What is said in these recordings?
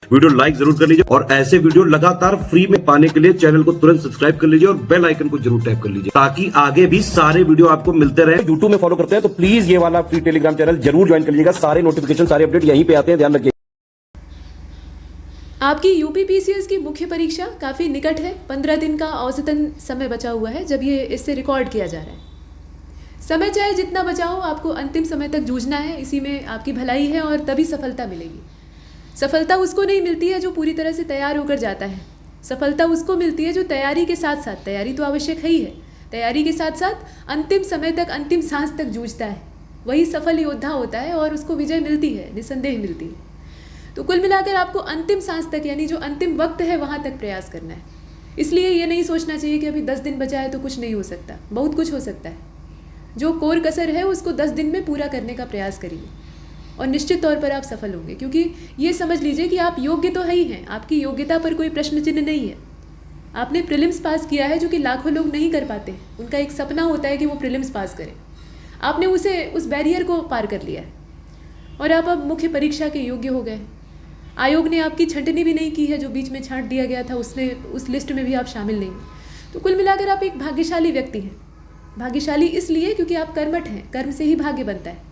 Video like जरूर कर लीजिए और ऐसे वीडियो लगातार फ्री में पाने के लिए चैनल को तुरंत सब्सक्राइब कर लीजिए और बेल आइकन को जरूर टैप कर लीजिए ताकि आगे भी सारे वीडियो आपको मिलते रहे। यूट्यूब में फॉलो करते हैं तो प्लीज ये वाला फ्री टेलीग्राम चैनल जरूर ज्वाइन कर लीजिएगा। सारे नोटिफिकेशन सारे अपडेट यहीं पे आते हैं, ध्यान रखिए। आपकी यूपीपीसीएस की मुख्य परीक्षा काफ़ी निकट है। 15 दिन का औसतन समय बचा हुआ है जब ये इससे रिकॉर्ड किया जा रहा है। समय चाहे जितना बचा हो, आपको अंतिम समय तक जूझना है। इसी में आपकी भलाई है और तभी सफलता मिलेगी। सफलता उसको नहीं मिलती है जो पूरी तरह से तैयार होकर जाता है। सफलता उसको मिलती है जो तैयारी के साथ साथ, तैयारी तो आवश्यक है ही है, तैयारी के साथ साथ अंतिम समय तक, अंतिम सांस तक जूझता है। वही सफल योद्धा होता है और उसको विजय मिलती है, निसंदेह मिलती है। तो कुल मिलाकर आपको अंतिम सांस तक, यानी जो अंतिम वक्त है, वहाँ तक प्रयास करना है। इसलिए ये नहीं सोचना चाहिए कि अभी 10 दिन बचा है तो कुछ नहीं हो सकता। बहुत कुछ हो सकता है। जो कोर कसर है उसको 10 दिन में पूरा करने का प्रयास करिए और निश्चित तौर पर आप सफल होंगे। क्योंकि ये समझ लीजिए कि आप योग्य तो है ही हैं, आपकी योग्यता पर कोई प्रश्न चिन्ह नहीं है। आपने प्रीलिम्स पास किया है, जो कि लाखों लोग नहीं कर पाते। उनका एक सपना होता है कि वो प्रीलिम्स पास करें। आपने उस बैरियर को पार कर लिया है और आप अब मुख्य परीक्षा के योग्य हो गए। आयोग ने आपकी छंटनी भी नहीं की है, जो बीच में छांट दिया गया था उस लिस्ट में भी आप शामिल नहीं। तो कुल मिलाकर आप एक भाग्यशाली व्यक्ति हैं। भाग्यशाली इसलिए क्योंकि आप कर्मठ हैं, कर्म से ही भाग्य बनता है।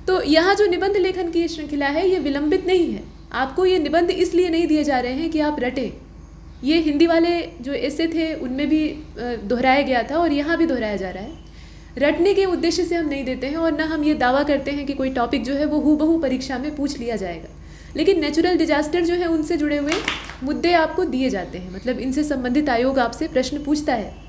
तो यहाँ जो निबंध लेखन की श्रृंखला है, ये विलंबित नहीं है। आपको ये निबंध इसलिए नहीं दिए जा रहे हैं कि आप रटें। ये हिंदी वाले जो ऐसे थे उनमें भी दोहराया गया था और यहाँ भी दोहराया जा रहा है। रटने के उद्देश्य से हम नहीं देते हैं और ना हम ये दावा करते हैं कि कोई टॉपिक जो है वो हूबहू परीक्षा में पूछ लिया जाएगा। लेकिन नेचुरल डिजास्टर जो है, उनसे जुड़े हुए मुद्दे आपको दिए जाते हैं। मतलब इनसे संबंधित आयोग आपसे प्रश्न पूछता है।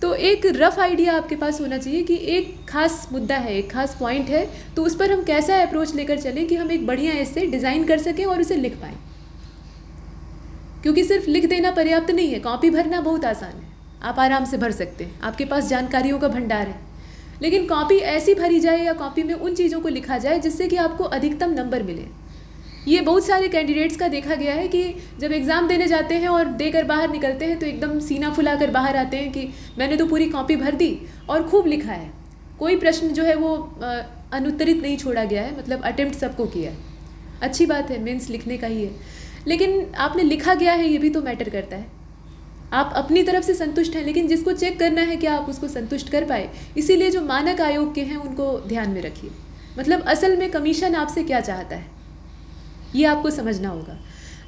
तो एक रफ आइडिया आपके पास होना चाहिए कि एक खास मुद्दा है, एक खास पॉइंट है, तो उस पर हम कैसा अप्रोच लेकर चलें कि हम एक बढ़िया ऐसे डिज़ाइन कर सकें और उसे लिख पाएँ। क्योंकि सिर्फ लिख देना पर्याप्त नहीं है। कॉपी भरना बहुत आसान है, आप आराम से भर सकते हैं, आपके पास जानकारियों का भंडार है। लेकिन कॉपी ऐसी भरी जाए या कॉपी में उन चीज़ों को लिखा जाए जिससे कि आपको अधिकतम नंबर मिले। ये बहुत सारे कैंडिडेट्स का देखा गया है कि जब एग्ज़ाम देने जाते हैं और देकर बाहर निकलते हैं तो एकदम सीना फुलाकर बाहर आते हैं कि मैंने तो पूरी कॉपी भर दी और खूब लिखा है। कोई प्रश्न जो है वो अनुत्तरित नहीं छोड़ा गया है। मतलब अटेम्प्ट सबको किया है। अच्छी बात है, मेंस लिखने का ही है। लेकिन आपने लिखा गया है, ये भी तो मैटर करता है। आप अपनी तरफ से संतुष्ट हैं, लेकिन जिसको चेक करना है क्या आप उसको संतुष्ट कर पाए। इसीलिए जो मानक आयोग के हैं उनको ध्यान में रखिए। मतलब असल में कमीशन आपसे क्या चाहता है, ये आपको समझना होगा।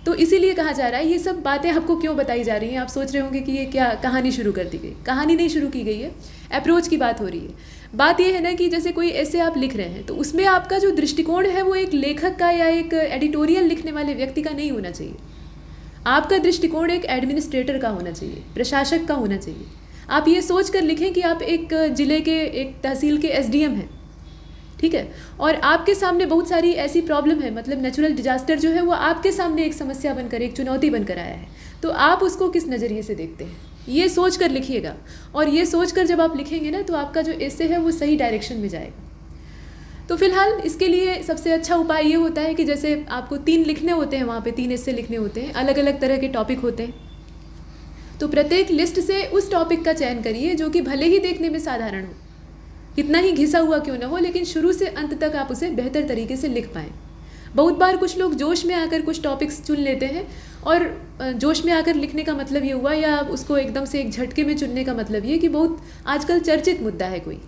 तो इसीलिए कहा जा रहा है। ये सब बातें आपको क्यों बताई जा रही हैं, आप सोच रहे होंगे कि ये क्या कहानी शुरू कर दी गई। कहानी नहीं शुरू की गई है, अप्रोच की बात हो रही है। बात ये है ना कि जैसे कोई ऐसे आप लिख रहे हैं तो उसमें आपका जो दृष्टिकोण है वो एक लेखक का या एक एडिटोरियल लिखने वाले व्यक्ति का नहीं होना चाहिए। आपका दृष्टिकोण एक एडमिनिस्ट्रेटर का होना चाहिए, प्रशासक का होना चाहिए। आप ये सोच कर लिखें कि आप एक ज़िले के, एक तहसील के SDM हैं, ठीक है, और आपके सामने बहुत सारी ऐसी प्रॉब्लम है। मतलब नेचुरल डिजास्टर जो है वो आपके सामने एक समस्या बनकर, एक चुनौती बनकर आया है। तो आप उसको किस नज़रिए से देखते हैं, ये सोच कर लिखिएगा। और ये सोच कर जब आप लिखेंगे ना तो आपका जो एसे है वो सही डायरेक्शन में जाएगा। तो फिलहाल इसके लिए सबसे अच्छा उपाय ये होता है कि जैसे आपको 3 लिखने होते हैं, वहाँ पे 3 एसे लिखने होते हैं, अलग अलग तरह के टॉपिक होते हैं। तो प्रत्येक लिस्ट से उस टॉपिक का चयन करिए जो कि भले ही देखने में साधारण हो, कितना ही घिसा हुआ क्यों ना हो, लेकिन शुरू से अंत तक आप उसे बेहतर तरीके से लिख पाएँ। बहुत बार कुछ लोग जोश में आकर कुछ टॉपिक्स चुन लेते हैं और जोश में आकर लिखने का मतलब ये हुआ, या उसको एकदम से एक झटके में चुनने का मतलब ये कि बहुत आजकल चर्चित मुद्दा है कोई।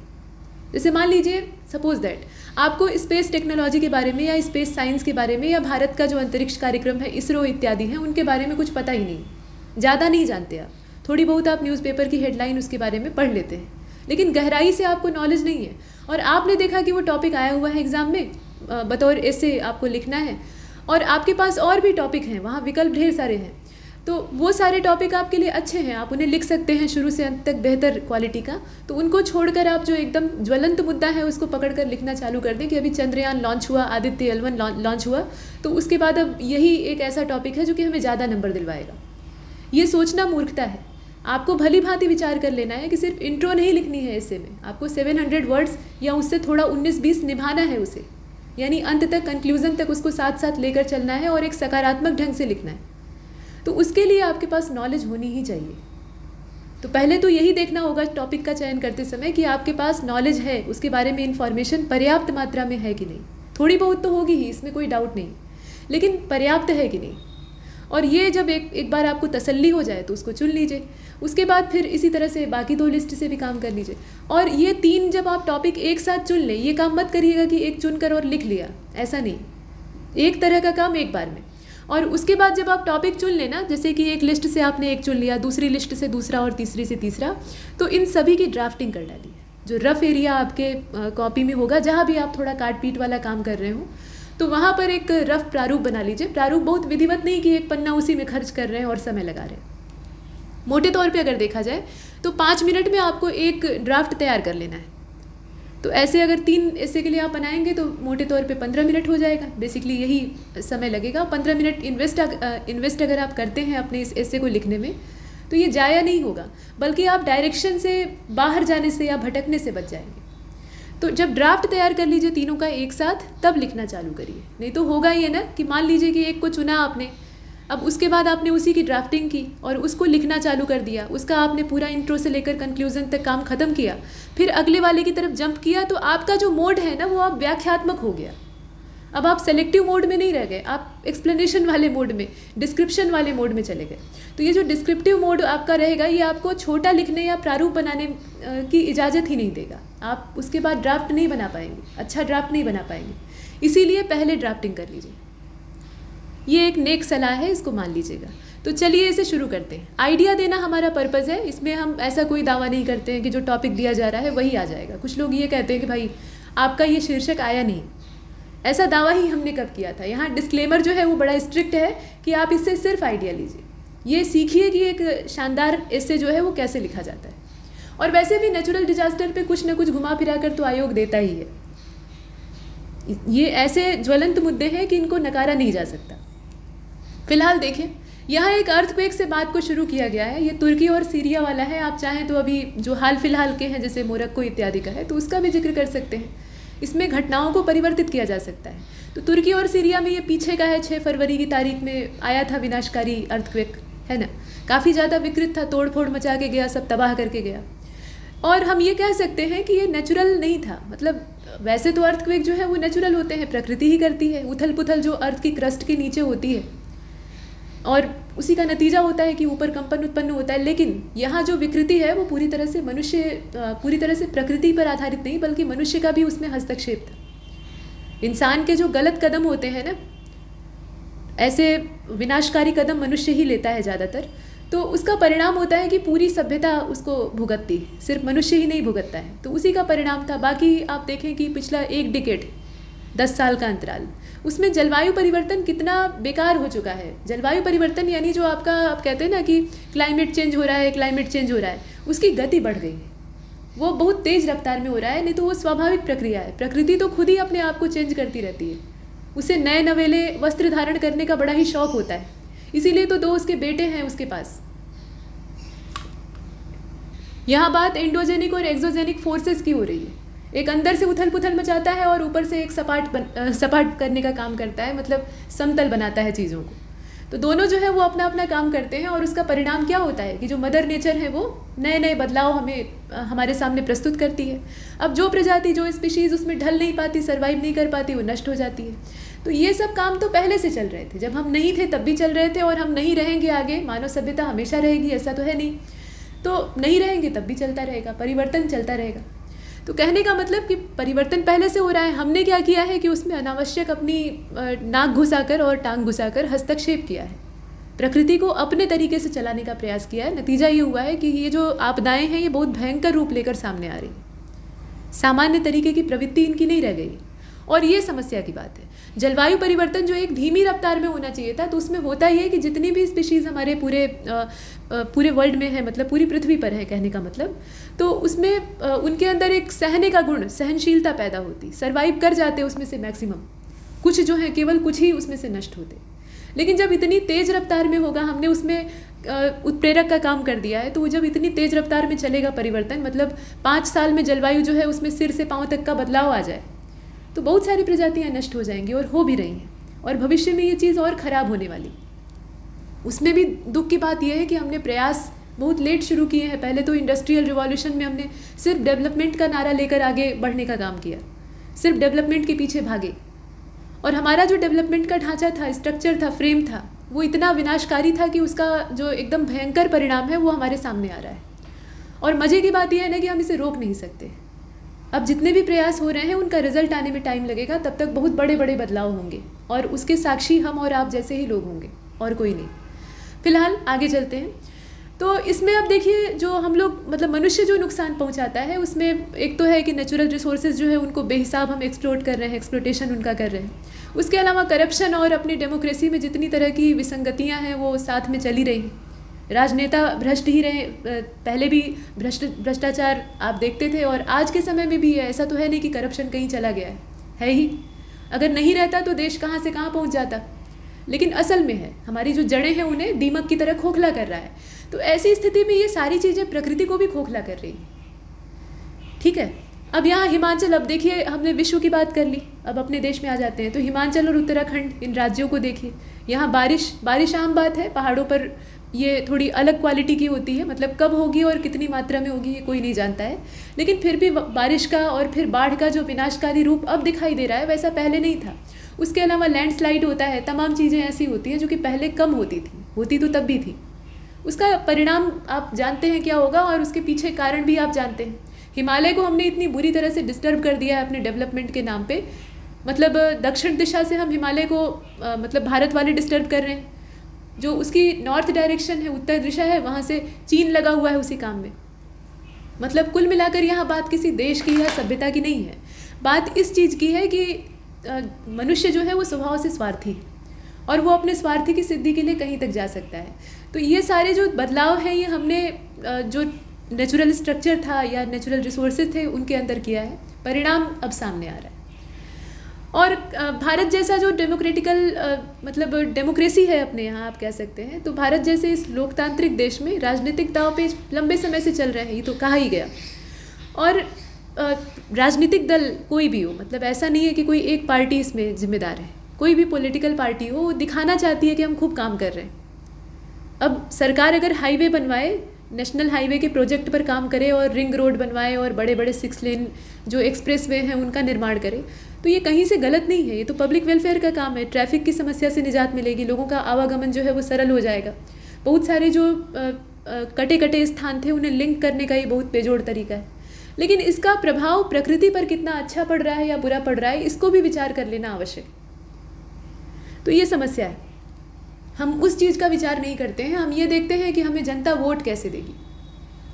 जैसे मान लीजिए, सपोज दैट आपको स्पेस टेक्नोलॉजी के बारे में या स्पेस साइंस के बारे में या भारत का जो अंतरिक्ष कार्यक्रम है, इसरो इत्यादि हैं, उनके बारे में कुछ पता ही नहीं, ज़्यादा नहीं जानते आप। थोड़ी बहुत आप न्यूज़पेपर की हेडलाइन उसके बारे में पढ़ लेते हैं, लेकिन गहराई से आपको नॉलेज नहीं है। और आपने देखा कि वो टॉपिक आया हुआ है एग्ज़ाम में, बतौर ऐसे आपको लिखना है, और आपके पास और भी टॉपिक हैं, वहाँ विकल्प ढेर सारे हैं। तो वो सारे टॉपिक आपके लिए अच्छे हैं, आप उन्हें लिख सकते हैं शुरू से अंत तक बेहतर क्वालिटी का। तो उनको छोड़कर आप जो एकदम ज्वलंत मुद्दा है उसको पकड़कर लिखना चालू कर दें कि अभी चंद्रयान लॉन्च हुआ, आदित्य L1 लॉन्च हुआ, तो उसके बाद अब यही एक ऐसा टॉपिक है जो कि हमें ज़्यादा नंबर दिलवाएगा। ये सोचना मूर्खता है। आपको भली भांति विचार कर लेना है कि सिर्फ इंट्रो नहीं लिखनी है ऐसे में, आपको 700 वर्ड्स या उससे थोड़ा 19-20 निभाना है उसे, यानी अंत तक, कंक्लूजन तक उसको साथ साथ लेकर चलना है और एक सकारात्मक ढंग से लिखना है। तो उसके लिए आपके पास नॉलेज होनी ही चाहिए। तो पहले तो यही देखना होगा टॉपिक का चयन करते समय कि आपके पास नॉलेज है, उसके बारे में इंफॉर्मेशन पर्याप्त मात्रा में है कि नहीं। थोड़ी बहुत तो होगी ही, इसमें कोई डाउट नहीं। लेकिन पर्याप्त है कि नहीं। और ये जब एक बार आपको तसल्ली हो जाए तो उसको चुन लीजिए। उसके बाद फिर इसी तरह से बाकी 2 लिस्ट से भी काम कर लीजिए। और ये 3 जब आप टॉपिक एक साथ चुन लें, ये काम मत करिएगा कि एक चुनकर और लिख लिया, ऐसा नहीं। एक तरह का काम एक बार में। और उसके बाद जब आप टॉपिक चुन लेना, जैसे कि एक लिस्ट से आपने एक चुन लिया, दूसरी लिस्ट से दूसरा और तीसरी से तीसरा, तो इन सभी की ड्राफ्टिंग कर डालिए। जो रफ एरिया आपके कॉपी में होगा, जहाँ भी आप थोड़ा काट पीट वाला काम कर रहे हो, तो वहाँ पर एक रफ प्रारूप बना लीजिए। प्रारूप बहुत विधिवत नहीं कि एक पन्ना उसी में खर्च कर रहे हैं और समय लगा रहे हैं। मोटे तौर पे अगर देखा जाए तो 5 मिनट में आपको एक ड्राफ्ट तैयार कर लेना है। तो ऐसे अगर 3 ऐसे के लिए आप बनाएंगे तो मोटे तौर पे 15 मिनट हो जाएगा। बेसिकली यही समय लगेगा। 15 मिनट इन्वेस्ट अगर आप करते हैं अपने इस ऐसे को लिखने में, तो ये जाया नहीं होगा, बल्कि आप डायरेक्शन से बाहर जाने से या भटकने से बच जाएंगे। तो जब ड्राफ्ट तैयार कर लीजिए तीनों का एक साथ, तब लिखना चालू करिए। नहीं तो होगा ये ना कि मान लीजिए कि एक को चुना आपने, अब उसके बाद आपने उसी की ड्राफ्टिंग की और उसको लिखना चालू कर दिया, उसका आपने पूरा इंट्रो से लेकर कंक्लूजन तक काम खत्म किया, फिर अगले वाले की तरफ जंप किया, तो आपका जो मोड है ना वो अब व्याख्यात्मक हो गया। अब आप सेलेक्टिव मोड में नहीं रह गए, आप एक्सप्लेनेशन वाले मोड में, डिस्क्रिप्शन वाले मोड में चले गए। तो ये जो डिस्क्रिप्टिव मोड आपका रहेगा, ये आपको छोटा लिखने या प्रारूप बनाने की इजाज़त ही नहीं देगा। आप उसके बाद ड्राफ्ट नहीं बना पाएंगे, अच्छा ड्राफ्ट नहीं बना पाएंगे। इसीलिए पहले ड्राफ्टिंग कर लीजिए। ये एक नेक सलाह है, इसको मान लीजिएगा। तो चलिए इसे शुरू करते हैं। आइडिया देना हमारा पर्पज़ है, इसमें हम ऐसा कोई दावा नहीं करते हैं कि जो टॉपिक दिया जा रहा है वही आ जाएगा। कुछ लोग ये कहते हैं कि भाई आपका ये शीर्षक आया नहीं, ऐसा दावा ही हमने कब किया था। यहाँ डिस्क्लेमर जो है वो बड़ा स्ट्रिक्ट है कि आप इससे सिर्फ आइडिया लीजिए, ये सीखिए कि एक शानदार ऐसे जो है वो कैसे लिखा जाता है। और वैसे भी नेचुरल डिजास्टर पे कुछ न कुछ घुमा फिरा कर तो आयोग देता ही है। ये ऐसे ज्वलंत मुद्दे हैं कि इनको नकारा नहीं जा सकता। फिलहाल देखें, यहाँ एक अर्थक्वेक से बात को शुरू किया गया है। ये तुर्की और सीरिया वाला है। आप चाहें तो अभी जो हाल फिलहाल के हैं जैसे मोरक्को इत्यादि का है, तो उसका भी जिक्र कर सकते हैं। इसमें घटनाओं को परिवर्तित किया जा सकता है। तो तुर्की और सीरिया में ये पीछे का है, 6 फरवरी की तारीख में आया था विनाशकारी अर्थक्वेक, है ना। काफ़ी ज़्यादा विकृत था, तोड़ फोड़ मचा के गया, सब तबाह करके गया। और हम ये कह सकते हैं कि ये नेचुरल नहीं था। मतलब वैसे तो अर्थक्वेक जो है वो नेचुरल होते हैं, प्रकृति ही करती है। उथल पुथल जो अर्थ की क्रस्ट के नीचे होती है और उसी का नतीजा होता है कि ऊपर कंपन उत्पन्न होता है। लेकिन यहाँ जो विकृति है वो पूरी तरह से प्रकृति पर आधारित नहीं, बल्कि मनुष्य का भी उसमें हस्तक्षेप था। इंसान के जो गलत कदम होते हैं ना, ऐसे विनाशकारी कदम मनुष्य ही लेता है ज़्यादातर, तो उसका परिणाम होता है कि पूरी सभ्यता उसको भुगतती, सिर्फ मनुष्य ही नहीं भुगतता है। तो उसी का परिणाम था। बाकी आप देखें कि पिछला 1 डिकेड, 10 साल का अंतराल, उसमें जलवायु परिवर्तन कितना बेकार हो चुका है। जलवायु परिवर्तन यानी जो आप कहते हैं ना कि क्लाइमेट चेंज हो रहा है, उसकी गति बढ़ गई है। वो बहुत तेज़ रफ्तार में हो रहा है। नहीं तो वो स्वाभाविक प्रक्रिया है। प्रकृति तो खुद ही अपने आप को चेंज करती रहती है। उसे नए नवेले वस्त्र धारण करने का बड़ा ही शौक होता है। इसीलिए तो 2 उसके बेटे हैं उसके पास। यहाँ बात एंडोजेनिक और एक्सोजेनिक फोर्सेस की हो रही है। एक अंदर से उथल पुथल मचाता है और ऊपर से एक सपाट करने का काम करता है, मतलब समतल बनाता है चीज़ों को। तो दोनों जो है वो अपना अपना काम करते हैं और उसका परिणाम क्या होता है कि जो मदर नेचर है वो नए नए बदलाव हमारे सामने प्रस्तुत करती है। अब जो प्रजाति, जो स्पीशीज़ उसमें ढल नहीं पाती, सर्वाइव नहीं कर पाती, वो नष्ट हो जाती है। तो ये सब काम तो पहले से चल रहे थे। जब हम नहीं थे तब भी चल रहे थे और हम नहीं रहेंगे आगे। मानव सभ्यता हमेशा रहेगी ऐसा तो है नहीं। तो नहीं रहेंगे तब भी चलता रहेगा, परिवर्तन चलता रहेगा। तो कहने का मतलब कि परिवर्तन पहले से हो रहा है। हमने क्या किया है कि उसमें अनावश्यक अपनी नाक घुसाकर और टांग घुसाकर हस्तक्षेप किया है, प्रकृति को अपने तरीके से चलाने का प्रयास किया है। नतीजा ये हुआ है कि ये जो आपदाएं हैं ये बहुत भयंकर रूप लेकर सामने आ रही हैं। सामान्य तरीके की प्रवृत्ति इनकी नहीं रह गई और ये समस्या की बात है। जलवायु परिवर्तन जो एक धीमी रफ्तार में होना चाहिए था, तो उसमें होता ही है कि जितनी भी स्पीशीज़ हमारे पूरे वर्ल्ड में है, मतलब पूरी पृथ्वी पर है कहने का मतलब, तो उसमें उनके अंदर एक सहने का गुण, सहनशीलता पैदा होती, सर्वाइव कर जाते उसमें से मैक्सिमम। कुछ जो है केवल कुछ ही उसमें से नष्ट होते। लेकिन जब इतनी तेज़ रफ्तार में होगा, हमने उसमें उत्प्रेरक का काम कर दिया है, तो वो जब इतनी तेज़ रफ्तार में चलेगा परिवर्तन, मतलब 5 साल में जलवायु जो है उसमें सिर से पाँव तक का बदलाव आ जाए, तो बहुत सारी प्रजातियां नष्ट हो जाएंगी और हो भी रही हैं। और भविष्य में ये चीज़ और ख़राब होने वाली। उसमें भी दुख की बात यह है कि हमने प्रयास बहुत लेट शुरू किए हैं। पहले तो इंडस्ट्रियल रिवॉल्यूशन में हमने सिर्फ डेवलपमेंट का नारा लेकर आगे बढ़ने का काम किया, सिर्फ डेवलपमेंट के पीछे भागे। और हमारा जो डेवलपमेंट का ढांचा था, स्ट्रक्चर था, फ्रेम था, वो इतना विनाशकारी था कि उसका जो एकदम भयंकर परिणाम है वो हमारे सामने आ रहा है। और मज़े की बात यह है ना कि हम इसे रोक नहीं सकते। अब जितने भी प्रयास हो रहे हैं उनका रिजल्ट आने में टाइम लगेगा, तब तक बहुत बड़े बड़े बदलाव होंगे और उसके साक्षी हम और आप जैसे ही लोग होंगे और कोई नहीं। फिलहाल आगे चलते हैं। तो इसमें अब देखिए, जो हम लोग मतलब मनुष्य जो नुकसान पहुंचाता है उसमें एक तो है कि नेचुरल रिसोर्सेज जो है उनको बेहिसाब हम एक्सप्लोट कर रहे हैं, एक्सप्लोटेशन उनका कर रहे हैं। उसके अलावा करप्शन और अपनी डेमोक्रेसी में जितनी तरह की विसंगतियां हैं वो साथ में चली रही। राजनेता भ्रष्ट ही रहे, पहले भी भ्रष्टाचार आप देखते थे और आज के समय में भी है। ऐसा तो है नहीं कि करप्शन कहीं चला गया है ही। अगर नहीं रहता तो देश कहाँ से कहाँ पहुँच जाता, लेकिन असल में है हमारी जो जड़ें हैं उन्हें दीमक की तरह खोखला कर रहा है। तो ऐसी स्थिति में ये सारी चीज़ें प्रकृति को भी खोखला कर रही हैं। ठीक है, अब यहाँ हिमाचल, अब देखिए हमने विश्व की बात कर ली, अब अपने देश में आ जाते हैं। तो हिमाचल और उत्तराखंड, इन राज्यों को देखिए। यहाँ बारिश आम बात है, पहाड़ों पर ये थोड़ी अलग क्वालिटी की होती है, मतलब कब होगी और कितनी मात्रा में होगी ये कोई नहीं जानता है, लेकिन फिर भी बारिश का और फिर बाढ़ का जो विनाशकारी रूप अब दिखाई दे रहा है वैसा पहले नहीं था। उसके अलावा लैंडस्लाइड होता है, तमाम चीज़ें ऐसी होती हैं जो कि पहले कम होती तो तब भी थी। उसका परिणाम आप जानते हैं क्या होगा और उसके पीछे कारण भी आप जानते हैं। हिमालय को हमने इतनी बुरी तरह से डिस्टर्ब कर दिया है अपने डेवलपमेंट के नाम पे, मतलब दक्षिण दिशा से हम हिमालय को मतलब भारत वाले डिस्टर्ब कर रहे हैं। जो उसकी नॉर्थ डायरेक्शन है, उत्तर दिशा है, वहाँ से चीन लगा हुआ है उसी काम में। मतलब कुल मिलाकर यहाँ बात किसी देश की या सभ्यता की नहीं है, बात इस चीज़ की है कि मनुष्य जो है वो स्वभाव से स्वार्थी है और वो अपने स्वार्थी की सिद्धि के लिए कहीं तक जा सकता है। तो ये सारे जो बदलाव हैं ये हमने जो नेचुरल स्ट्रक्चर था या नेचुरल रिसोर्सेज थे उनके अंदर किया है, परिणाम अब सामने आ रहा है। और भारत जैसा जो डेमोक्रेटिकल मतलब डेमोक्रेसी है अपने यहाँ आप कह सकते हैं, तो भारत जैसे इस लोकतांत्रिक देश में राजनीतिक दांवपेच लंबे समय से चल रहे हैं, ये तो कहा ही गया। और राजनीतिक दल कोई भी हो, मतलब ऐसा नहीं है कि कोई एक पार्टी इसमें जिम्मेदार है, कोई भी पॉलिटिकल पार्टी हो, वो दिखाना चाहती है कि हम खूब काम कर रहे हैं। अब सरकार अगर हाईवे बनवाए, नेशनल हाईवे के प्रोजेक्ट पर काम करे और रिंग रोड बनवाए और बड़े बड़े 6 लेन जो एक्सप्रेस वे हैं उनका निर्माण करे, तो ये कहीं से गलत नहीं है, ये तो पब्लिक वेलफेयर का काम है। ट्रैफिक की समस्या से निजात मिलेगी, लोगों का आवागमन जो है वो सरल हो जाएगा। बहुत सारे जो कटे कटे स्थान थे उन्हें लिंक करने का ये बहुत बेजोड़ तरीका है। लेकिन इसका प्रभाव प्रकृति पर कितना अच्छा पड़ रहा है या बुरा पड़ रहा है, इसको भी विचार कर लेना आवश्यक। तो ये समस्या है, हम उस चीज़ का विचार नहीं करते हैं। हम ये देखते हैं कि हमें जनता वोट कैसे देगी,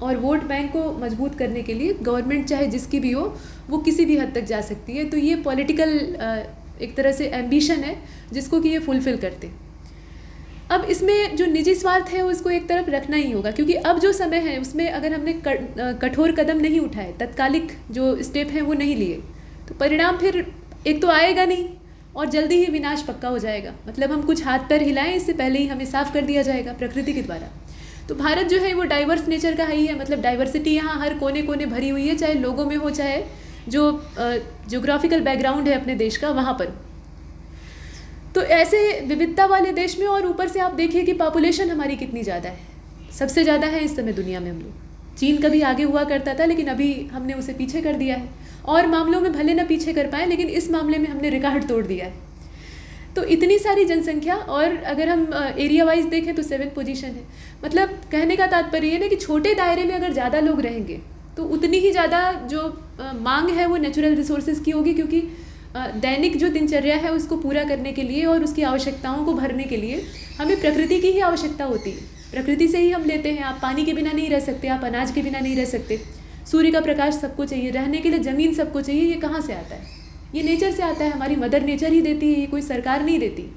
और वोट बैंक को मजबूत करने के लिए गवर्नमेंट चाहे जिसकी भी हो वो किसी भी हद तक जा सकती है। तो ये पॉलिटिकल एक तरह से एम्बिशन है जिसको कि ये फुलफिल करते। अब इसमें जो निजी स्वार्थ है उसको एक तरफ रखना ही होगा, क्योंकि अब जो समय है उसमें अगर हमने कठोर कदम नहीं उठाए, तत्कालिक जो स्टेप हैं वो नहीं लिए, तो परिणाम फिर एक तो आएगा नहीं और जल्दी ही विनाश पक्का हो जाएगा। मतलब हम कुछ हाथ पैर हिलाएं इससे पहले ही हमें साफ कर दिया जाएगा प्रकृति के द्वारा। तो भारत जो है वो डाइवर्स नेचर का ही है, मतलब डाइवर्सिटी यहाँ हर कोने कोने भरी हुई है, चाहे लोगों में हो चाहे जो ज्योग्राफिकल बैकग्राउंड है अपने देश का वहाँ पर। तो ऐसे विविधता वाले देश में, और ऊपर से आप देखिए कि पॉपुलेशन हमारी कितनी ज़्यादा है, सबसे ज़्यादा है इस समय दुनिया में हम लोग। चीन कभी आगे हुआ करता था लेकिन अभी हमने उसे पीछे कर दिया है, और मामलों में भले ना पीछे कर पाए लेकिन इस मामले में हमने रिकॉर्ड तोड़ दिया है। तो इतनी सारी जनसंख्या, और अगर हम एरिया वाइज देखें तो 7th पोजीशन है। मतलब कहने का तात्पर्य ये ना कि छोटे दायरे में अगर ज़्यादा लोग रहेंगे तो उतनी ही ज़्यादा जो मांग है वो नेचुरल रिसोर्सेज की होगी, क्योंकि दैनिक जो दिनचर्या है उसको पूरा करने के लिए और उसकी आवश्यकताओं को भरने के लिए हमें प्रकृति की ही आवश्यकता होती है। प्रकृति से ही हम लेते हैं। आप पानी के बिना नहीं रह सकते, आप अनाज के बिना नहीं रह सकते, सूर्य का प्रकाश सबको चाहिए, रहने के लिए ज़मीन सबको चाहिए। ये कहाँ से आता है? ये नेचर से आता है, हमारी मदर नेचर ही देती है, ये कोई सरकार नहीं देती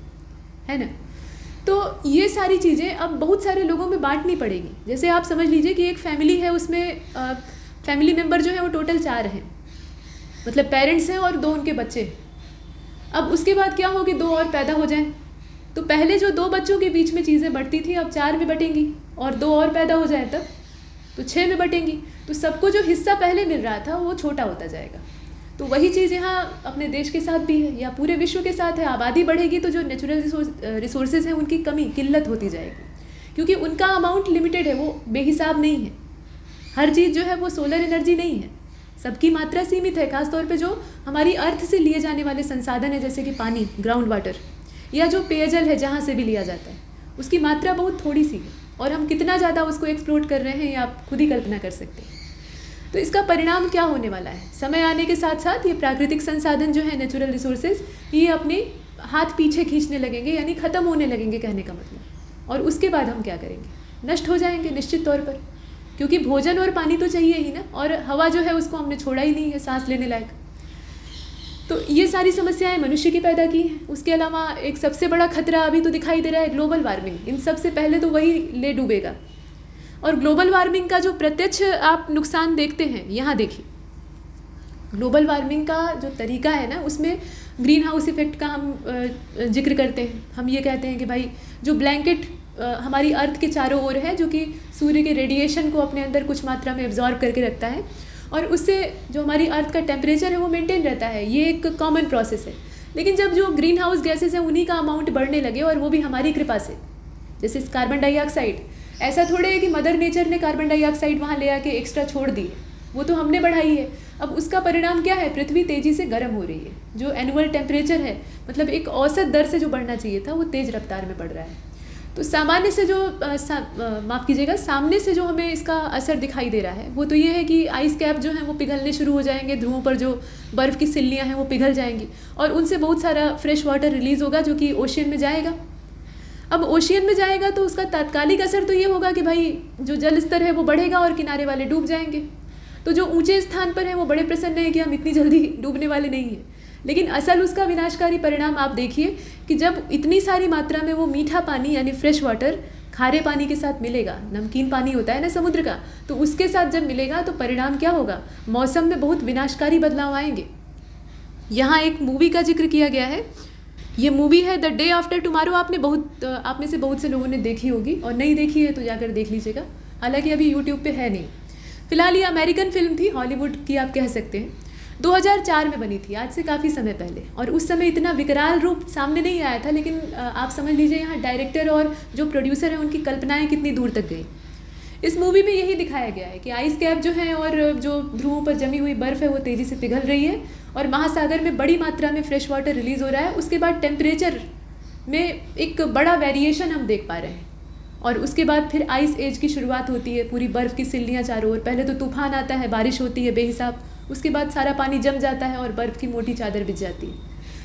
है ना। तो ये सारी चीज़ें अब बहुत सारे लोगों में बांटनी पड़ेगी। जैसे आप समझ लीजिए कि एक फैमिली है, उसमें फैमिली मेम्बर जो है वो टोटल 4 हैं, मतलब पेरेंट्स हैं और 2 उनके बच्चे। अब उसके बाद क्या हो कि 2 और पैदा हो जाएं, तो पहले जो 2 बच्चों के बीच में चीज़ें बढ़ती थी अब 4 में बटेंगी, और 2 और पैदा हो जाए तब तो 6 में बटेंगी। तो सबको जो हिस्सा पहले मिल रहा था वो छोटा होता जाएगा। तो वही चीज़ यहाँ अपने देश के साथ भी है या पूरे विश्व के साथ है। आबादी बढ़ेगी तो जो नेचुरल रिसोर्सेज हैं उनकी कमी, किल्लत होती जाएगी, क्योंकि उनका अमाउंट लिमिटेड है, वो बेहिसाब नहीं है। हर चीज़ जो है वो सोलर एनर्जी नहीं है, सबकी मात्रा सीमित है, खासतौर पे जो हमारी अर्थ से लिए जाने वाले संसाधन है जैसे कि पानी, ग्राउंड वाटर, या जो पेयजल है जहाँ से भी लिया जाता है, उसकी मात्रा बहुत थोड़ी सी है और हम कितना ज़्यादा उसको एक्सप्लोट कर रहे हैं ये आप खुद ही कल्पना कर सकते हैं। तो इसका परिणाम क्या होने वाला है? समय आने के साथ साथ ये प्राकृतिक संसाधन जो है, नेचुरल रिसोर्सेज, ये अपने हाथ पीछे खींचने लगेंगे, यानी ख़त्म होने लगेंगे कहने का मतलब। और उसके बाद हम क्या करेंगे? नष्ट हो जाएंगे निश्चित तौर पर, क्योंकि भोजन और पानी तो चाहिए ही ना, और हवा जो है उसको हमने छोड़ा ही नहीं है सांस लेने लायक। तो ये सारी समस्याएं मनुष्य की पैदा की हैं। उसके अलावा एक सबसे बड़ा खतरा अभी तो दिखाई दे रहा है ग्लोबल वार्मिंग। इन सबसे पहले तो वही ले डूबेगा। और ग्लोबल वार्मिंग का जो प्रत्यक्ष आप नुकसान देखते हैं, यहाँ देखिए, ग्लोबल वार्मिंग का जो तरीका है ना, उसमें ग्रीन हाउस इफेक्ट का हम जिक्र करते हैं। हम ये कहते हैं कि भाई जो ब्लैंकेट हमारी अर्थ के चारों ओर है, जो कि सूर्य के रेडिएशन को अपने अंदर कुछ मात्रा में एब्जॉर्ब करके रखता है, और उससे जो हमारी अर्थ का टेम्परेचर है वो मेंटेन रहता है। ये एक कॉमन प्रोसेस है। लेकिन जब जो ग्रीन हाउस गैसेस हैं उन्हीं का अमाउंट बढ़ने लगे, और वो भी हमारी कृपा से, जैसे कार्बन डाइऑक्साइड, ऐसा थोड़े है कि मदर नेचर ने कार्बन डाइऑक्साइड वहाँ ले आके एक्स्ट्रा छोड़ दी है, वो तो हमने बढ़ाई है। अब उसका परिणाम क्या है? पृथ्वी तेज़ी से गर्म हो रही है। जो एनुअल टेम्परेचर है, मतलब एक औसत दर से जो बढ़ना चाहिए था, वो तेज़ रफ्तार में बढ़ रहा है। तो सामान्य से जो माफ़ कीजिएगा, सामने से जो हमें इसका असर दिखाई दे रहा है वो तो ये है कि आइस कैप जो है वो पिघलने शुरू हो जाएंगे, ध्रुवों पर जो बर्फ़ की सिल्लियाँ हैं वो पिघल जाएंगी, और उनसे बहुत सारा फ्रेश वाटर रिलीज़ होगा जो कि ओशियन में जाएगा। अब ओशियन में जाएगा तो उसका तात्कालिक असर तो ये होगा कि भाई जो जल स्तर है वो बढ़ेगा और किनारे वाले डूब जाएंगे। तो जो ऊंचे स्थान पर हैं वो बड़े प्रसन्न हैं कि हम इतनी जल्दी डूबने वाले नहीं हैं। लेकिन असल उसका विनाशकारी परिणाम आप देखिए कि जब इतनी सारी मात्रा में वो मीठा पानी यानी फ्रेश वाटर खारे पानी के साथ मिलेगा, नमकीन पानी होता है ना समुद्र का, तो उसके साथ जब मिलेगा तो परिणाम क्या होगा? मौसम में बहुत विनाशकारी बदलाव आएंगे। यहाँ एक मूवी का जिक्र किया गया है। ये मूवी है द डे आफ्टर टुमारो। आप में से बहुत से लोगों ने देखी होगी, और नहीं देखी है तो जाकर देख लीजिएगा। हालांकि अभी यूट्यूब पे है नहीं। फिलहाल ये अमेरिकन फिल्म थी, हॉलीवुड की आप कह सकते हैं। 2004 में बनी थी, आज से काफ़ी समय पहले, और उस समय इतना विकराल रूप सामने नहीं आया था। लेकिन आप समझ लीजिए यहाँ डायरेक्टर और जो प्रोड्यूसर हैं उनकी कल्पनाएँ कितनी दूर तक गई। इस मूवी में यही दिखाया गया है कि आइस कैप जो है और जो ध्रुवों पर जमी हुई बर्फ़ है वो तेज़ी से पिघल रही है, और महासागर में बड़ी मात्रा में फ्रेश वाटर रिलीज़ हो रहा है। उसके बाद टेम्परेचर में एक बड़ा वेरिएशन हम देख पा रहे हैं, और उसके बाद फिर आइस एज की शुरुआत होती है। पूरी बर्फ़ की सिल्लियाँ चारों ओर, पहले तो तूफान आता है, बारिश होती है बेहिसाब, उसके बाद सारा पानी जम जाता है और बर्फ़ की मोटी चादर बिछ जाती है।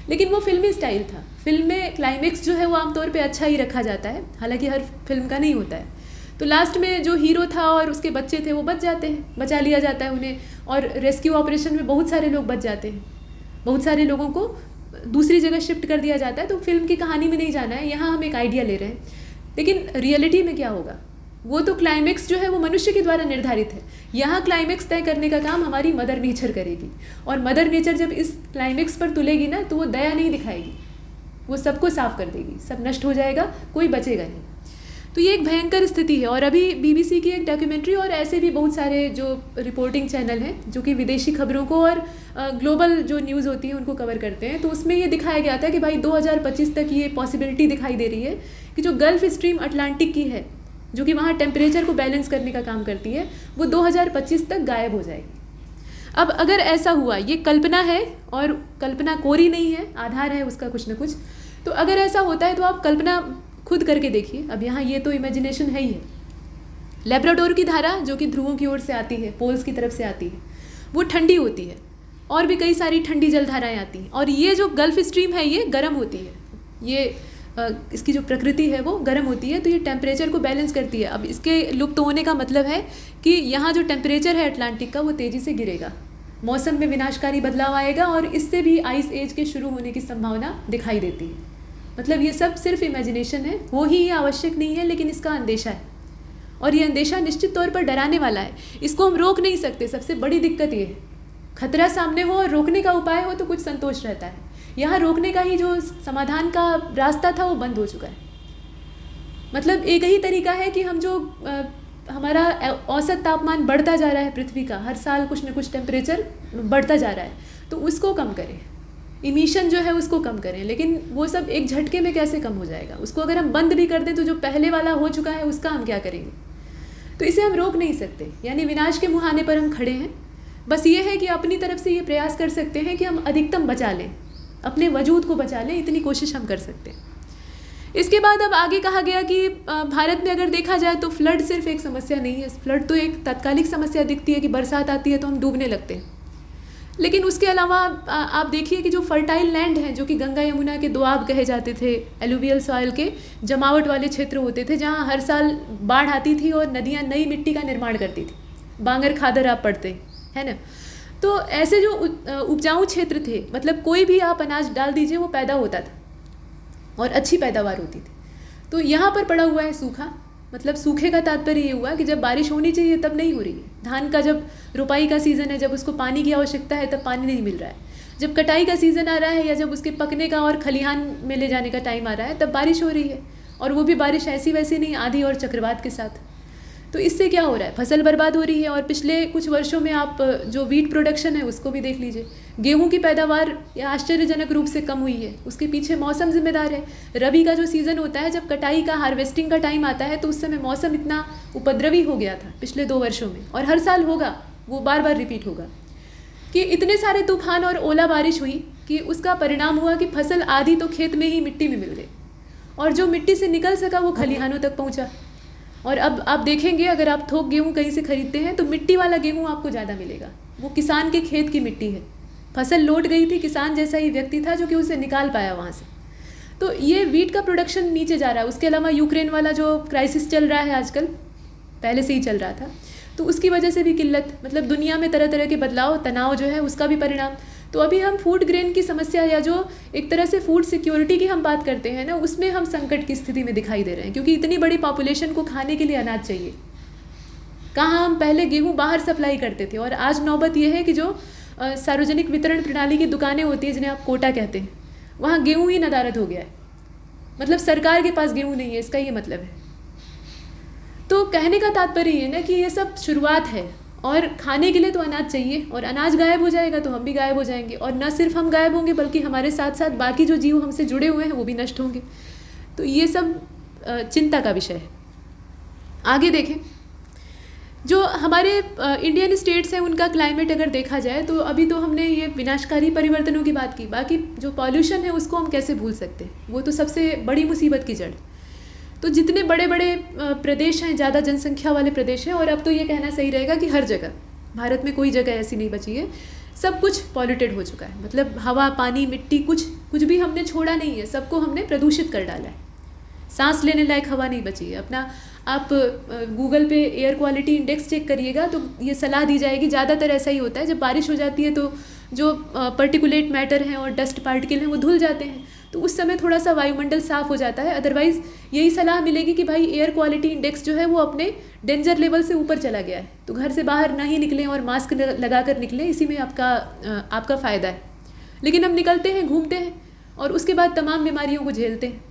लेकिन वो फिल्मी स्टाइल था। फिल्म में क्लाइमेक्स जो है वो आमतौर पे अच्छा ही रखा जाता है, हालांकि हर फिल्म का नहीं होता है। तो लास्ट में जो हीरो था और उसके बच्चे थे वो बच जाते हैं, बचा लिया जाता है उन्हें, और रेस्क्यू ऑपरेशन में बहुत सारे लोग बच जाते हैं। बहुत सारे लोगों को दूसरी जगह शिफ्ट कर दिया जाता है। तो फिल्म की कहानी में नहीं जाना है, यहाँ हम एक आइडिया ले रहे हैं। लेकिन रियलिटी में क्या होगा, वो तो क्लाइमेक्स जो है वो मनुष्य के द्वारा निर्धारित है। यहाँ क्लाइमेक्स तय करने का काम हमारी मदर नेचर करेगी, और मदर नेचर जब इस क्लाइमेक्स पर तुलेगी ना तो वो दया नहीं दिखाएगी, वो सबको साफ कर देगी, सब नष्ट हो जाएगा, कोई बचेगा नहीं। तो ये एक भयंकर स्थिति है। और अभी BBC की एक डॉक्यूमेंट्री और ऐसे भी बहुत सारे जो रिपोर्टिंग चैनल हैं जो कि विदेशी खबरों को और ग्लोबल जो न्यूज़ होती है उनको कवर करते हैं, तो उसमें ये दिखाया गया था कि भाई 2025 तक ये पॉसिबिलिटी दिखाई दे रही है कि जो गल्फ स्ट्रीम अटलांटिक की है, जो कि वहाँ टेम्परेचर को बैलेंस करने का काम करती है, वो 2025 तक गायब हो जाएगी। अब अगर ऐसा हुआ, ये कल्पना है और कल्पना कोरी नहीं है, आधार है उसका कुछ ना कुछ। तो अगर ऐसा होता है तो आप कल्पना खुद करके देखिए। अब यहाँ ये तो इमेजिनेशन है ही है। लेब्राडोर की धारा जो कि ध्रुवों की ओर से आती है, पोल्स की तरफ से आती है, वो ठंडी होती है, और भी कई सारी ठंडी जलधाराएं आती हैं। और ये जो गल्फ स्ट्रीम है ये गर्म होती है, ये इसकी जो प्रकृति है वो गर्म होती है, तो ये टेम्परेचर को बैलेंस करती है। अब इसके लुप्त होने का मतलब है कि यहाँ जो टेम्परेचर है अटलांटिक का वो तेज़ी से गिरेगा, मौसम में विनाशकारी बदलाव आएगा, और इससे भी आइस एज के शुरू होने की संभावना दिखाई देती है। मतलब ये सब सिर्फ इमेजिनेशन है, हो ही ये आवश्यक नहीं है, लेकिन इसका अंदेशा है, और ये अंदेशा निश्चित तौर पर डराने वाला है। इसको हम रोक नहीं सकते। सबसे बड़ी दिक्कत ये है, खतरा सामने हो और रोकने का उपाय हो तो कुछ संतोष रहता है। यहाँ रोकने का ही जो समाधान का रास्ता था वो बंद हो चुका है। मतलब एक ही तरीका है कि हम जो हमारा औसत तापमान बढ़ता जा रहा है पृथ्वी का, हर साल कुछ न कुछ टेम्परेचर बढ़ता जा रहा है, तो उसको कम करें, इमिशन जो है उसको कम करें। लेकिन वो सब एक झटके में कैसे कम हो जाएगा? उसको अगर हम बंद भी कर दें तो जो पहले वाला हो चुका है उसका हम क्या करेंगे? तो इसे हम रोक नहीं सकते, यानी विनाश के मुहाने पर हम खड़े हैं। बस ये है कि अपनी तरफ से ये प्रयास कर सकते हैं कि हम अधिकतम बचा लें, अपने वजूद को बचा लें, इतनी कोशिश हम कर सकते हैं। इसके बाद अब आगे कहा गया कि भारत में अगर देखा जाए तो फ्लड सिर्फ एक समस्या नहीं है। फ्लड तो एक तात्कालिक समस्या दिखती है कि बरसात आती है तो हम डूबने लगते हैं, लेकिन उसके अलावा आप देखिए कि जो फर्टाइल लैंड हैं, जो कि गंगा यमुना के दोआब कहे जाते थे, एलुवियल सॉइल के जमावट वाले क्षेत्र होते थे, जहाँ हर साल बाढ़ आती थी और नदियाँ नई मिट्टी का निर्माण करती थी। बांगर खादर आप पढ़ते हैं ना। तो ऐसे जो उपजाऊ क्षेत्र थे, मतलब कोई भी आप अनाज डाल दीजिए वो पैदा होता था और अच्छी पैदावार होती थी। तो यहाँ पर पड़ा हुआ है सूखा। मतलब सूखे का तात्पर्य ये हुआ कि जब बारिश होनी चाहिए तब नहीं हो रही है। धान का जब रुपाई का सीज़न है, जब उसको पानी की आवश्यकता है, तब पानी नहीं मिल रहा है। जब कटाई का सीज़न आ रहा है या जब उसके पकने का और खलिहान में ले जाने का टाइम आ रहा है, तब बारिश हो रही है, और वो भी बारिश ऐसी वैसी नहीं, आंधी और चक्रवात के साथ। तो इससे क्या हो रहा है, फसल बर्बाद हो रही है। और पिछले कुछ वर्षों में आप जो वीट प्रोडक्शन है उसको भी देख लीजिए, गेहूं की पैदावार आश्चर्यजनक रूप से कम हुई है। उसके पीछे मौसम जिम्मेदार है। रबी का जो सीज़न होता है, जब कटाई का हार्वेस्टिंग का टाइम आता है, तो उस समय मौसम इतना उपद्रवी हो गया था पिछले 2 वर्षों में, और हर साल होगा, वो बार बार रिपीट होगा, कि इतने सारे तूफान और ओला बारिश हुई कि उसका परिणाम हुआ कि फसल आधी तो खेत में ही मिट्टी में मिल गई, और जो मिट्टी से निकल सका वो खलिहानों तक पहुँचा। और अब आप देखेंगे, अगर आप थोक गेहूं कहीं से खरीदते हैं तो मिट्टी वाला गेहूं आपको ज़्यादा मिलेगा। वो किसान के खेत की मिट्टी है, फसल लौट गई थी, किसान जैसा ही व्यक्ति था जो कि उसे निकाल पाया वहाँ से। तो ये वीट का प्रोडक्शन नीचे जा रहा है। उसके अलावा यूक्रेन वाला जो क्राइसिस चल रहा है आजकल, पहले से ही चल रहा था, तो उसकी वजह से भी किल्लत, मतलब दुनिया में तरह तरह के बदलाव, तनाव जो है उसका भी परिणाम। तो अभी हम फूड ग्रेन की समस्या, या जो एक तरह से फूड सिक्योरिटी की हम बात करते हैं ना, उसमें हम संकट की स्थिति में दिखाई दे रहे हैं, क्योंकि इतनी बड़ी पॉपुलेशन को खाने के लिए अनाज चाहिए। कहाँ हम पहले गेहूं बाहर सप्लाई करते थे, और आज नौबत यह है कि जो सार्वजनिक वितरण प्रणाली की दुकानें होती हैं, जिन्हें आप कोटा कहते हैं, वहाँ गेहूँ ही नदारद हो गया है। मतलब सरकार के पास गेहूँ नहीं है, इसका ये मतलब है। तो कहने का तात्पर्य ये ना कि ये सब शुरुआत है, और खाने के लिए तो अनाज चाहिए, और अनाज गायब हो जाएगा तो हम भी गायब हो जाएंगे। और न सिर्फ हम गायब होंगे, बल्कि हमारे साथ साथ बाकी जो जीव हमसे जुड़े हुए हैं वो भी नष्ट होंगे। तो ये सब चिंता का विषय है। आगे देखें, जो हमारे इंडियन स्टेट्स हैं उनका क्लाइमेट अगर देखा जाए, तो अभी तो हमने ये विनाशकारी परिवर्तनों की बात की, बाकी जो पॉल्यूशन है उसको हम कैसे भूल सकते हैं, वो तो सबसे बड़ी मुसीबत की जड़। तो जितने बड़े बड़े प्रदेश हैं, ज़्यादा जनसंख्या वाले प्रदेश हैं, और अब तो ये कहना सही रहेगा कि हर जगह, भारत में कोई जगह ऐसी नहीं बची है, सब कुछ पॉल्यूटेड हो चुका है। मतलब हवा, पानी, मिट्टी, कुछ भी हमने छोड़ा नहीं है, सबको हमने प्रदूषित कर डाला है। सांस लेने लायक हवा नहीं बची है। अपना आप गूगल पे एयर क्वालिटी इंडेक्स चेक करिएगा तो ये सलाह दी जाएगी, ज़्यादातर ऐसा ही होता है, जब बारिश हो जाती है तो जो पर्टिकुलेट मैटर हैं और डस्ट पार्टिकल हैं वो धुल जाते हैं, तो उस समय थोड़ा सा वायुमंडल साफ़ हो जाता है। अदरवाइज़ यही सलाह मिलेगी कि भाई एयर क्वालिटी इंडेक्स जो है वो अपने डेंजर लेवल से ऊपर चला गया है, तो घर से बाहर ना ही निकलें और मास्क लगा कर निकलें, इसी में आपका फ़ायदा है। लेकिन हम निकलते हैं, घूमते हैं, और उसके बाद तमाम बीमारियों को झेलते हैं।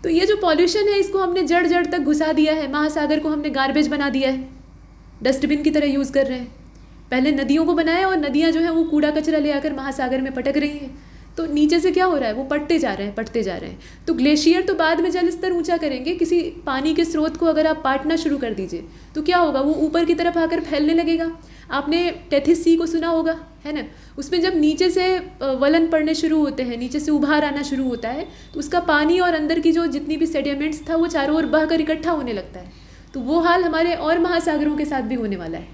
तो ये जो पॉल्यूशन है, इसको हमने जड़ जड़ तक घुसा दिया है। महासागर को हमने गार्बेज बना दिया है, डस्टबिन की तरह यूज़ कर रहे हैं। पहले नदियों को बनाया, और नदियाँ जो है वो कूड़ा कचरा ले आकर महासागर में पटक रही हैं। तो नीचे से क्या हो रहा है, वो पटते जा रहे हैं। तो ग्लेशियर तो बाद में जल स्तर ऊंचा करेंगे। किसी पानी के स्रोत को अगर आप पाटना शुरू कर दीजिए तो क्या होगा, वो ऊपर की तरफ आकर फैलने लगेगा। आपने टेथिस सी को सुना होगा, है ना। उसमें जब नीचे से वलन पड़ने शुरू होते हैं, नीचे से उभार आना शुरू होता है, तो उसका पानी और अंदर की जो जितनी भी सेडिमेंट्स था वो चारों ओर बहकर इकट्ठा होने लगता है। तो वो हाल हमारे और महासागरों के साथ भी होने वाला है,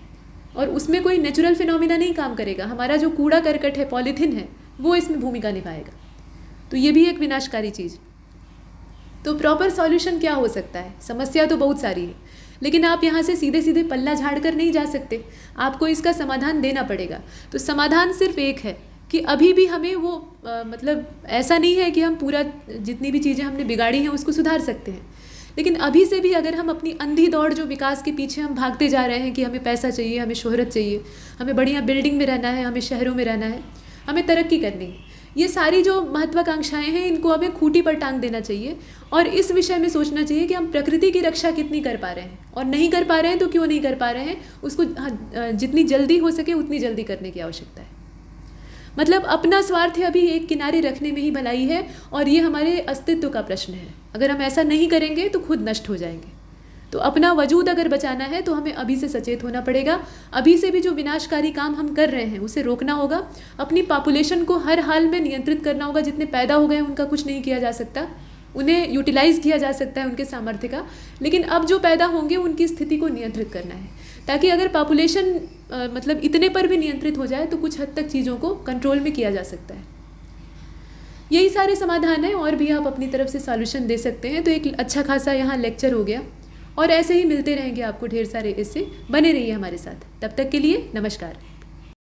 और उसमें कोई नेचुरल फिनोमिना नहीं काम करेगा। हमारा जो कूड़ा करकट है, पॉलीथीन है, वो इसमें भूमिका निभाएगा। तो ये भी एक विनाशकारी चीज़। तो प्रॉपर सॉल्यूशन क्या हो सकता है? समस्या तो बहुत सारी है, लेकिन आप यहाँ से सीधे सीधे पल्ला झाड़ कर नहीं जा सकते, आपको इसका समाधान देना पड़ेगा। तो समाधान सिर्फ एक है कि अभी भी हमें वो मतलब ऐसा नहीं है कि हम पूरा जितनी भी चीज़ें हमने बिगाड़ी हैं उसको सुधार सकते हैं, लेकिन अभी से भी अगर हम अपनी अंधी दौड़ जो विकास के पीछे हम भागते जा रहे हैं कि हमें पैसा चाहिए, हमें शोहरत चाहिए, हमें बढ़िया बिल्डिंग में रहना है, हमें शहरों में रहना है, हमें तरक्की करनी है, ये सारी जो महत्वाकांक्षाएं हैं इनको हमें खूंटी पर टांग देना चाहिए, और इस विषय में सोचना चाहिए कि हम प्रकृति की रक्षा कितनी कर पा रहे हैं, और नहीं कर पा रहे हैं तो क्यों नहीं कर पा रहे हैं, उसको जितनी जल्दी हो सके उतनी जल्दी करने की आवश्यकता है। मतलब अपना स्वार्थ अभी एक किनारे रखने में ही भलाई है, और ये हमारे अस्तित्व का प्रश्न है। अगर हम ऐसा नहीं करेंगे तो खुद नष्ट हो जाएंगे। तो अपना वजूद अगर बचाना है तो हमें अभी से सचेत होना पड़ेगा। अभी से भी जो विनाशकारी काम हम कर रहे हैं उसे रोकना होगा। अपनी पॉपुलेशन को हर हाल में नियंत्रित करना होगा। जितने पैदा हो गए उनका कुछ नहीं किया जा सकता, उन्हें यूटिलाइज़ किया जा सकता है उनके सामर्थ्य का, लेकिन अब जो पैदा होंगे उनकी स्थिति को नियंत्रित करना है, ताकि अगर पॉपुलेशन मतलब इतने पर भी नियंत्रित हो जाए तो कुछ हद तक चीज़ों को कंट्रोल में किया जा सकता है। यही सारे समाधान हैं, और भी आप अपनी तरफ से सॉल्यूशन दे सकते हैं। तो एक अच्छा खासा यहाँ लेक्चर हो गया, और ऐसे ही मिलते रहेंगे आपको ढेर सारे इससे। बने रहिए हमारे साथ। तब तक के लिए नमस्कार।